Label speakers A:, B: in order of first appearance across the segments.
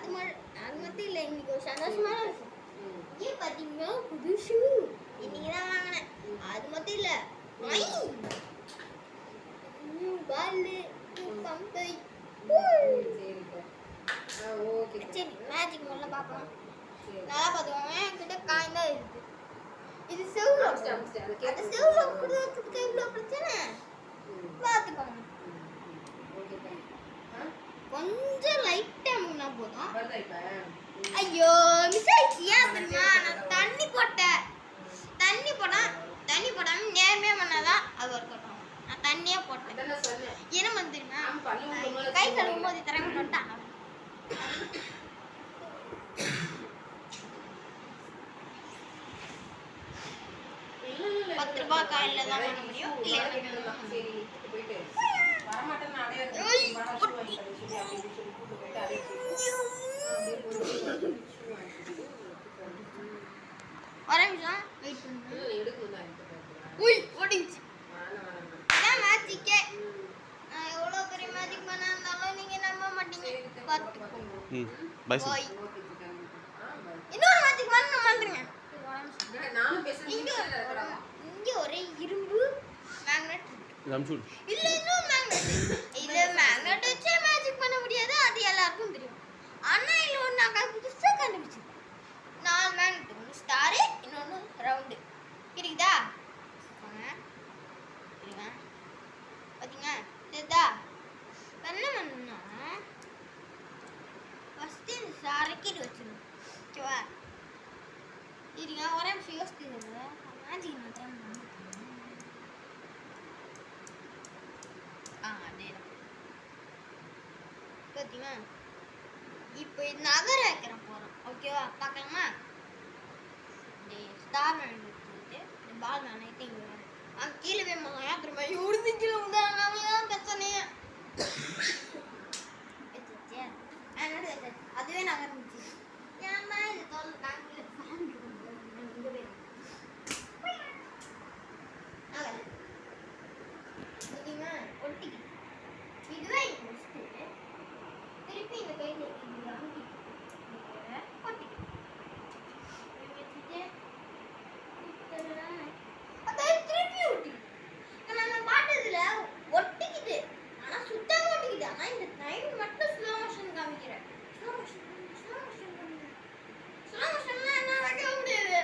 A: அது மட்டும் இல்லை, இன்னைக்கு ஒரு சந்தோஷமான விஷயம். ஏன் பார்த்தீங்கன்னா புது ஷூ இன்னைக்கு தான் வாங்கினேன். அது மட்டும் இல்லை, பால் பம்பை. சரி மேஜிக் முதல்ல பார்க்கலாம். நல்லா பார்த்துக்கோங்க, என்கிட்ட காயின் தான் இருக்கு. இது செவ்ல அது செவ்ல கொடுத்துட்டு இவ்வளோ பிரச்சனை பார்த்துக்கோங்க. கொஞ்சம் லைட்டா முன்னா போதும். ஐயோ மிஸ் ஆயிடுச்சு. ஏன் தெரியுமா, நான் தண்ணி போடாம நேர்மையா பண்ணாதான் அது ஒர்க் ஆகும். நான் தண்ணியே போட்டேன். என்ன பண்ண தெரியுமா, கை கழுவும் போது திறமை போட்டா 10 ரூபாய் காயின்ல தான் வாங்க முடியும். ஒரு நிமிஷம் வெயிட் பண்ணுங்க. ஓடிச்சு. இதான் மேஜிக்கே. நான் எவ்வளோ பெரிய மேஜிக் பண்ணாலும் நீங்க நம்ப மாட்டீங்க. இன்னொரு மேஜிக் பண்ணுங்க. இங்க ஒரே இரும்பு மேக்னெட் இல்ல, இன்னும் மேக்னெட் இல்ல. மேக்னெட் வச்சு மேஜிக் பண்ண முடியாது, அது எல்லாருக்கும் தெரியும். ஆனா இல்ல ஒண்ணு நான் புதுசா கண்டுபிடிச்சேன். 4 மேக்னெட், ஒன்னு ஸ்டார், இன்னொன்னு ரவுண்ட். இருக்குதா பாத்தீங்க? தெரியுதா? என்ன பண்ணா ஃபர்ஸ்ட் இந்த ஸ்டாருக்கு வச்சிருங்க. ஓகேவா? இருங்க ஒரே நிமிஷம் யோசிச்சுங்க. மேஜிக் மாத்திரம் பார்த்தீங்களா? இப்போ இது நகர வைக்கிறேன் போகிறோம். ஓகேவா? பார்க்கலாமா? ஸ்டார் மேன் எடுத்துட்டு இந்த பால் நானே கீழே போய் யாத்திரமா உடுந்து கீழே உண்டாங்க பிரச்சனையே. அதுவே நகர்ந்துச்சு. ஏன்னா இது தோல் நாங்கள் ஒட்டிக்கு இதுவே திருப்பி இந்த கையில் திருப்பி ஒட்டி நம்ம பாட்டதுல ஒட்டிக்கிட்டு, ஆனா சுத்தமா ஒட்டிக்கிட்டு. ஆனா இந்த டைம் மட்டும் ஸ்லோ மோஷன் காமிக்கிறேன். ஸ்லோ மோஷன்லாம் என்ன வைக்க முடியாது.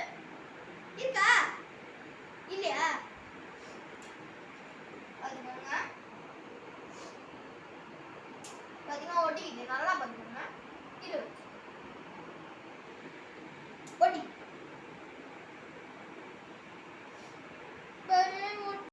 A: இருக்கா இல்லையா? பாத்தீங்கன்னா ஒட்டிக்கிட்டு நல்லா பாத்துக்கோங்க. இது